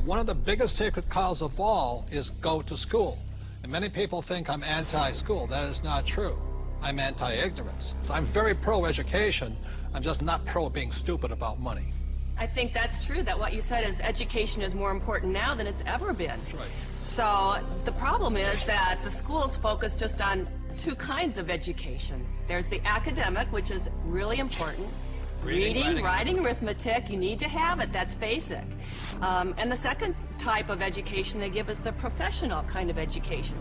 one of the biggest sacred cows of all is go to school. And many people think I'm anti-school. That is not true. I'm anti-ignorance. So I'm very pro-education. I'm just not pro being stupid about money. I think that's true, that what you said is education is more important now than it's ever been. That's right. So the problem is that the schools focus just on two kinds of education. There's the academic, which is really important. Reading, writing, arithmetic, you need to have it, that's basic. And the second type of education they give is the professional kind of education.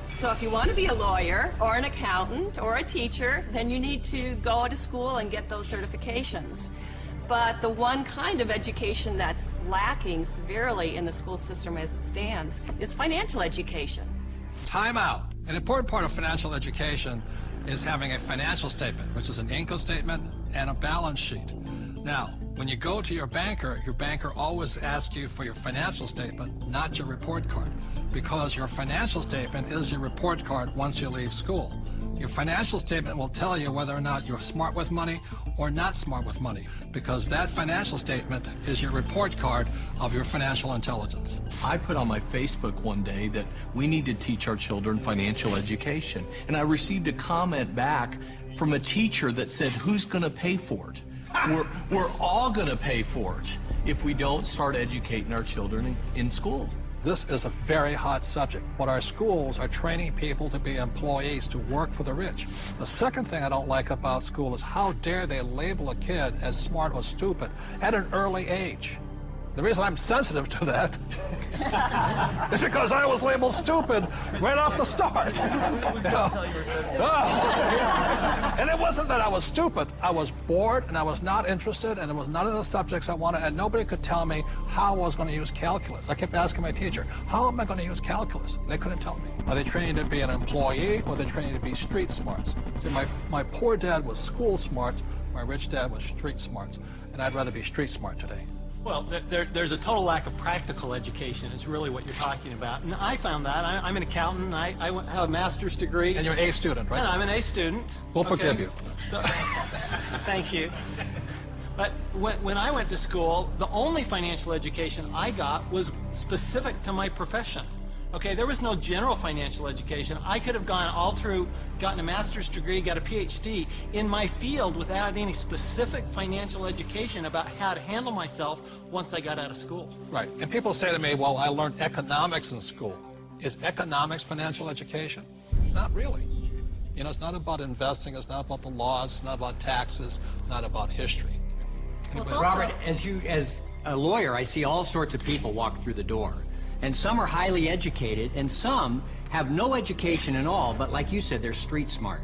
So if you want to be a lawyer or an accountant or a teacher, then you need to go to school and get those certifications. But the one kind of education that's lacking severely in the school system as it stands is financial education. Time out. An important part of financial education is having a financial statement, which is an income statement and a balance sheet. Now, when you go to your banker always asks you for your financial statement, not your report card, because your financial statement is your report card once you leave school. Your financial statement will tell you whether or not you're smart with money or not smart with money, because that financial statement is your report card of your financial intelligence. I put on my Facebook one day that we need to teach our children financial education, and I received a comment back from a teacher that said, who's going to pay for it? We're all going to pay for it if we don't start educating our children in school. This is a very hot subject, but our schools are training people to be employees, to work for the rich. The second thing I don't like about school is how dare they label a kid as smart or stupid at an early age. The reason I'm sensitive to that is because I was labeled stupid right off the start. And it wasn't that I was stupid. I was bored and I was not interested, and it was none of the subjects I wanted, and nobody could tell me how I was going to use calculus. I kept asking my teacher, how am I going to use calculus? They couldn't tell me. Are they training to be an employee, or are they training to be street smarts? See, my poor dad was school smart, my rich dad was street smarts, and I'd rather be street smart today. Well, there's a total lack of practical education is really what you're talking about. And I found that. I'm an accountant. I have a master's degree. And you're an A student, right? And I'm an A student. We'll forgive you. So, thank you. But when I went to school, the only financial education I got was specific to my profession. Okay, there was no general financial education. I could have gone all through, gotten a master's degree, got a PhD in my field without any specific financial education about how to handle myself once I got out of school. Right, and people say to me, well, I learned economics in school. Is economics financial education? Not really. You know, it's not about investing, it's not about the laws, it's not about taxes, it's not about history. Well, Robert, as a lawyer, I see all sorts of people walk through the door. And some are highly educated, and some have no education at all, but like you said, they're street smart.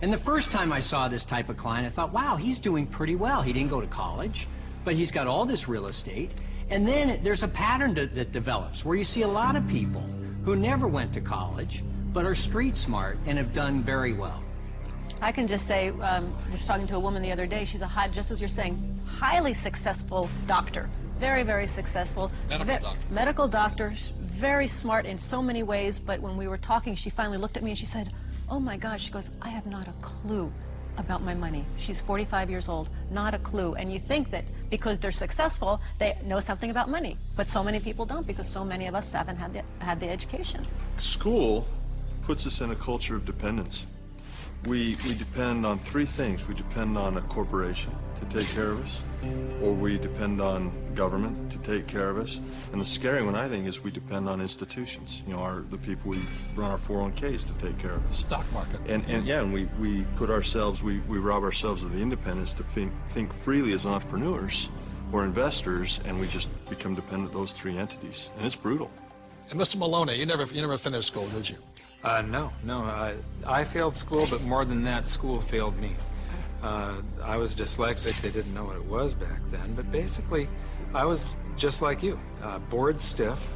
And the first time I saw this type of client, I thought, wow, he's doing pretty well. He didn't go to college, but he's got all this real estate. And then there's a pattern that develops where you see a lot of people who never went to college, but are street smart and have done very well. I can just say, I was talking to a woman the other day, she's a just as you're saying, highly successful doctor. Very, very successful. Medical doctor, very smart in so many ways, but when we were talking, she finally looked at me and she said, oh my God, she goes, I have not a clue about my money. She's 45 years old, not a clue. And you think that because they're successful, they know something about money. But so many people don't, because so many of us haven't had the education. School puts us in a culture of dependence. We depend on three things. We depend on a corporation to take care of us, or we depend on government to take care of us, and the scary one, I think, is we depend on institutions. You know, the people we run our 401ks to take care of us. Stock market. And we put ourselves, we rob ourselves of the independence to think freely as entrepreneurs or investors, and we just become dependent on those three entities, and it's brutal. And Mr. Maloney, you never finished school, did you? No. I failed school, but more than that, school failed me. I was dyslexic. They didn't know what it was back then, but basically, I was just like you, bored stiff.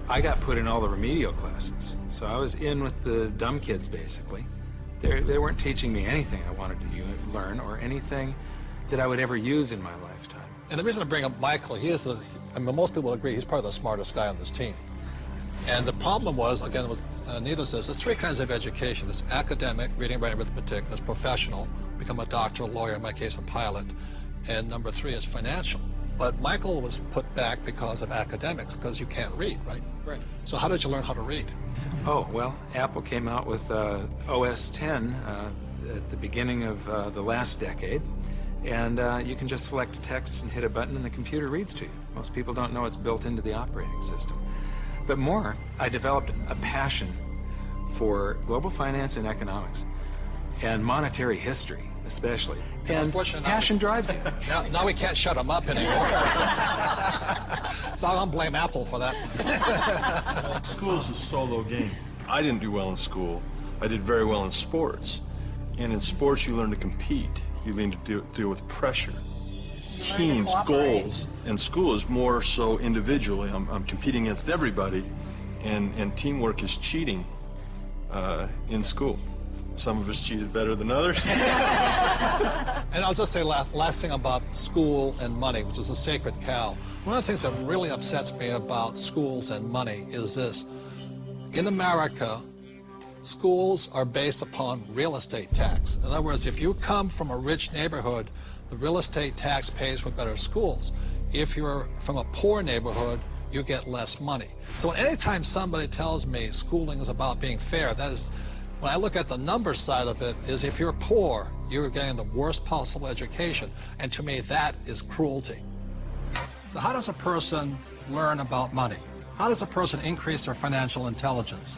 I got put in all the remedial classes, so I was in with the dumb kids, basically. They weren't teaching me anything I wanted to learn or anything that I would ever use in my lifetime. And the reason I bring up Michael, most people agree he's probably the smartest guy on this team. And the problem was, again, what Anita says, there's three kinds of education. There's academic, reading, writing, arithmetic. There's professional, become a doctor, a lawyer, in my case, a pilot. And number three is financial. But Michael was put back because of academics, because you can't read, right? Right. So how did you learn how to read? Oh, well, Apple came out with OS 10 at the beginning of the last decade, and you can just select text and hit a button and the computer reads to you. Most people don't know it's built into the operating system. But more, I developed a passion for global finance and economics, and monetary history especially. And passion drives you. Now we can't shut him up anymore. So I'm going to blame Apple for that. School is a solo game. I didn't do well in school. I did very well in sports. And in sports, you learn to compete. You learn to deal with pressure, teams, goals. And school is more so individually. I'm competing against everybody, and teamwork is cheating in school. Some of us cheated better than others. And I'll just say last thing about school and money, which is a sacred cow. One of the things that really upsets me about schools and money is this. In America, schools are based upon real estate tax. In other words, if you come from a rich neighborhood, the real estate tax pays for better schools. If you're from a poor neighborhood, you get less money. So anytime somebody tells me schooling is about being fair, that is, when I look at the numbers side of it, is if you're poor, you're getting the worst possible education. And to me, that is cruelty. So how does a person learn about money? How does a person increase their financial intelligence?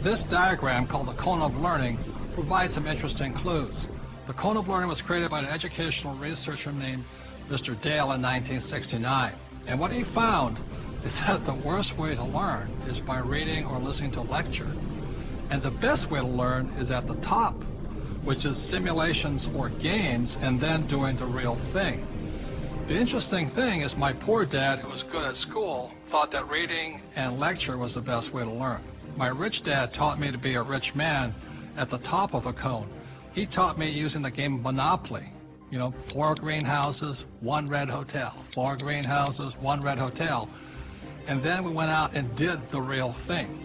This diagram, called the cone of learning, provides some interesting clues. The cone of learning was created by an educational researcher named Mr. Dale in 1969. And what he found is that the worst way to learn is by reading or listening to a lecture. And the best way to learn is at the top, which is simulations or games, and then doing the real thing. The interesting thing is my poor dad, who was good at school, thought that reading and lecture was the best way to learn. My rich dad taught me to be a rich man at the top of the cone. He taught me using the game Monopoly. You know, 4 greenhouses, 1 red hotel. 4 greenhouses, 1 red hotel. And then we went out and did the real thing.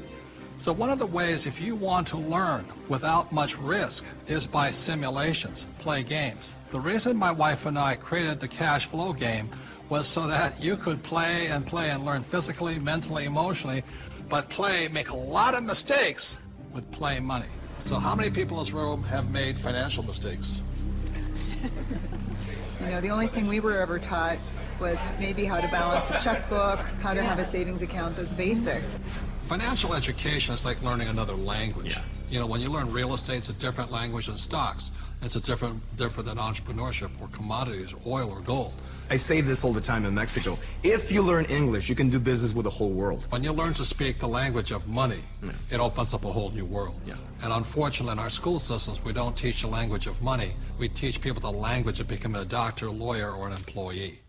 So one of the ways, if you want to learn without much risk, is by simulations, play games. The reason my wife and I created the cash flow game was so that you could play and learn physically, mentally, emotionally, but make a lot of mistakes with play money. So how many people in this room have made financial mistakes? You know, the only thing we were ever taught was maybe how to balance a checkbook, how to have a savings account, those basics. Financial education is like learning another language. Yeah. You know, when you learn real estate, it's a different language than stocks. It's a different than entrepreneurship or commodities, or oil or gold. I say this all the time in Mexico. If you learn English, you can do business with the whole world. When you learn to speak the language of money, it opens up a whole new world. Yeah. And unfortunately, in our school systems, we don't teach the language of money. We teach people the language of becoming a doctor, lawyer, or an employee.